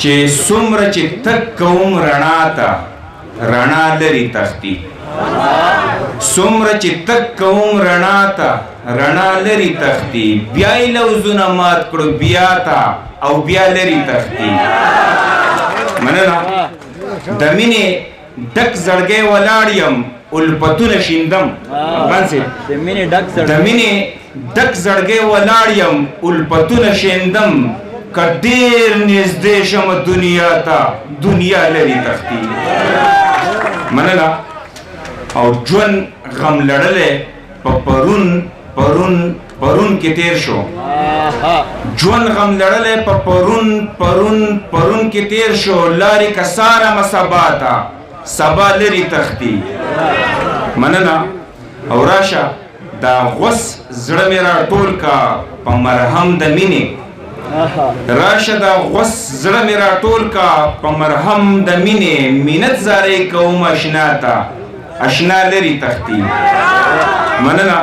چې څومره چې تک کوم رڼا ته رڼا لري تختی څومره چې تک کوم رڼا ته رڼا لري تختی بیا یې لوزونه مات کړو بیا ته او بیا لري تختی مننه د مینې ډک زړګی ولاړ یم الفتونه شیندم د مینې ډک زړګی ولاړ یم الفتونه شیندم که ډېر نږدې شم دنیا ته دنیا لري تختی مننه او ژوند غم لړلی په پرون کې تیر شو ژوند غم لړلی په پرون کې تیر شو لارې که سارم سبا ته سبا لري تختی مننه او راشه دا غوس زړه مې راټول کا په مرهم د مینې راشه دا غوس زړه مې راټول کا په مرهم د مینې مینت زارۍ کوم اشنا ته اشنا لري تختی مننه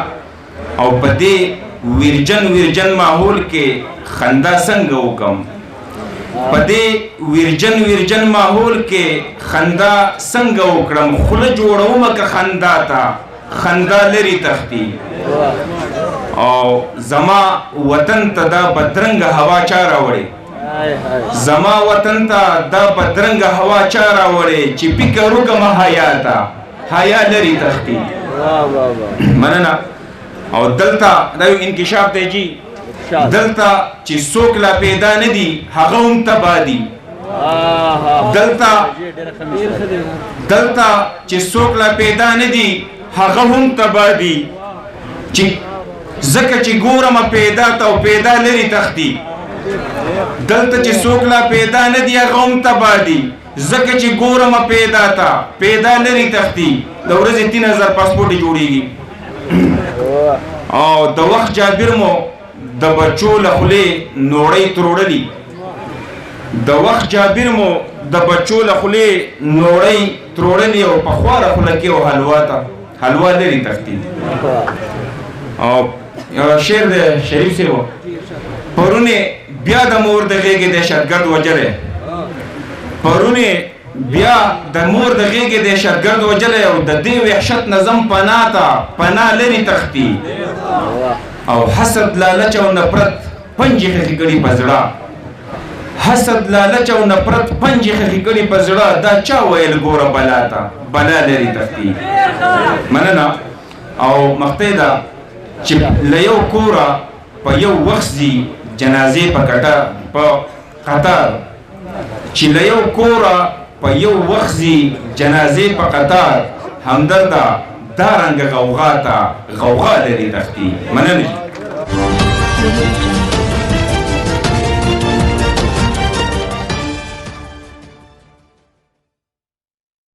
او په دې ویرجن ماحول کې خندا څنګه وکم په دې ویرجن ماحول کې خندا څنګه وکړم خوله جوړوم که خندا ته خندا لري تختی او زما وطن ته دا بدرنګه هوا چا راوړې زما وطن ته دا بدرنګه هوا چا راوړې چې فکر وکړم حیا ته حیا لري تختی مننه او دلته دا یو انکشاف دی جی دلته چې څوک لا پیدا نه دي هغه هم تباه دي دلته چې څوک لا پیدا نه دي هغه هم تباه دي چې ځکه چې ګورم پیدا ته او پیدا لري تختی دلته چې څوک لا پیدا نه دي هغه هم تباه دي ځکه چې ګورم پیدا ته پیدا لري تختی د ورځې 3000 پاسپورټ جوړیږي او د وخت جابر مو د بچو له خولې نوړۍ تروړلي د وخت جابر مو د بچو له خولې نوړۍ تروړلي او په خواره خوله کې او حلوا لري تختی او یو شعر د شریف صاحب پرونه بیا د مور د غېږې دهشتګرد وجلی پرونه بیا د مور د غېږې دهشتګرد وجلی او د دې وحشت نظم پناه ته پناه لري تختی او حسد لالچ او نفرت پنجې خښې کړي په زړه حسد لالچ او نفرت پنجې خښې کړي په زړه دا چا ویل ګوره بلا ته بلا لري تختی مننه او مقطع ده چې له یو کوره په یو وخت ځي جنازې په قطار چې له یو کوره په یو وخت ځي جنازې په قطار همدرده دا رنګ غوغا ته غوغا لري تختی مننه